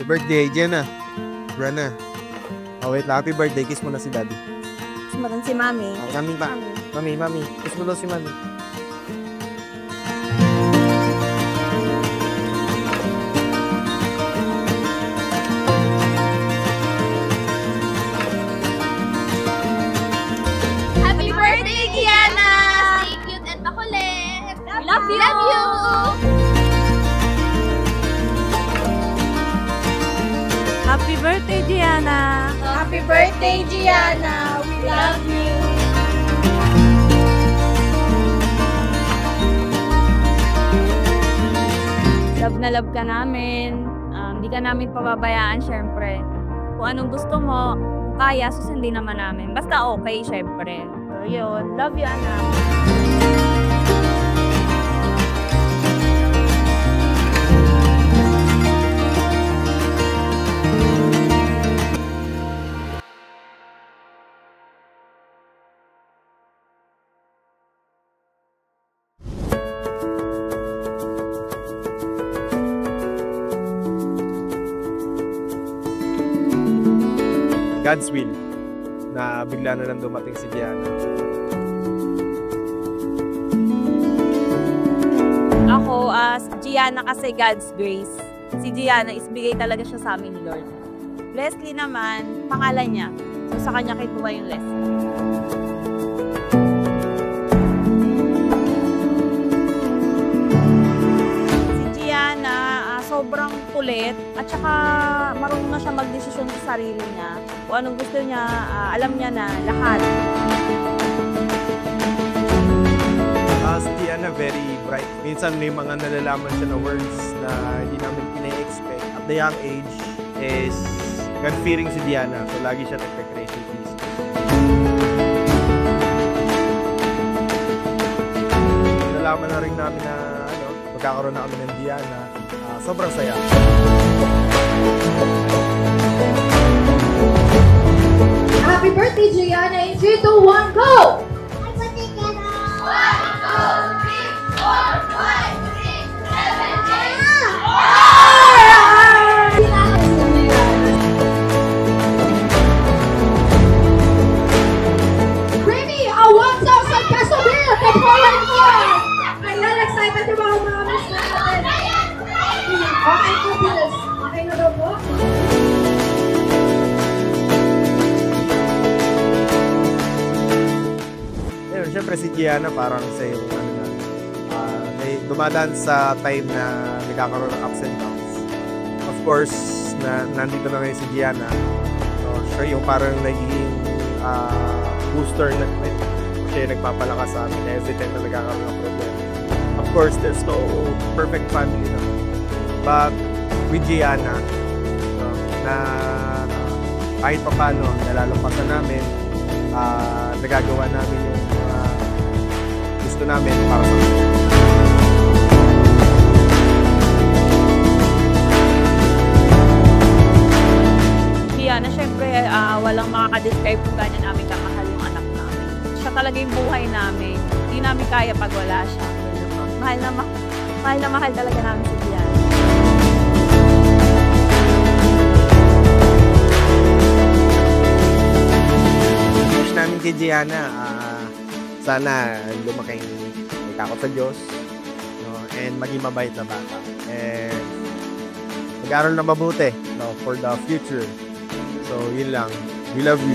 Happy birthday, Jenna. Brana. Oh, wait lang. Happy birthday. Kiss mo na si daddy. Kiss mo rin si mami. Oh, mami pa. Mami. Kiss mo na si mami. Happy birthday, Gianna! Stay cute and makulit! We love you! Love you! Happy birthday, Gianna! Happy birthday, Gianna! We love you! Love na love ka namin. Hindi ka namin pababayaan, syempre. Kung anong gusto mo, kung kaya, susundin naman namin. Basta okay, syempre. So, yun. Love you, anak. God's will na bigla na lang dumating si Gianna. Ako, as Gianna kasi God's grace. Si Gianna, isbigay talaga siya sa amin ni Lord. Leslie naman, pangalan niya. So sa kanya kinuha yung Leslie. Si Gianna, sobrang kulit at saka marunong na siya magdesisyon sa sarili niya. Kung anong gusto niya, alam niya na lahat. Si Gianna very bright. Minsan may mga nalalaman siya na words na hindi namin pina-expect. At the young age is God-fearing si Gianna. So lagi siya nagpe-crazy please. Nalaman na rin namin na magkakaroon na kami ng Gianna. Sobrang saya. Happy birthday, Gianna! In 3, 2, 1, go! Happy birthday, Gianna! 1, 2, 3, 4, 5, 6, 7, 8! Remy, a 1,000 peso bill! The following one! Ayan, excited yung mga mamis natin. Okay po, Bilis. Okay na daw po? Siyempre si Gianna parang sa yung dumadaan sa time na nagkakaroon ng ups and downs. Of course, nandito na ngayon si Gianna. So, siya yung parang naging booster na siya yung nagpapalakas sa amin every time na nagkakaroon ng problema. Of course, there's no perfect family na. But with Gianna, na kahit pa paano, nalalampasan namin, nagagawa namin yung gusto namin para sa amin. Gianna, syempre, walang makaka-describe kung ganyan namin kamahal yung anak namin. Siya talaga yung buhay namin. Hindi namin kaya pag wala siya. Mahal na mahal talaga namin si Gianna. Wish namin kay Gianna, sana lumaking may takot sa Diyos, and maging mabait na bata. And mag-aaral na mabuti for the future. So, yun lang. We love you.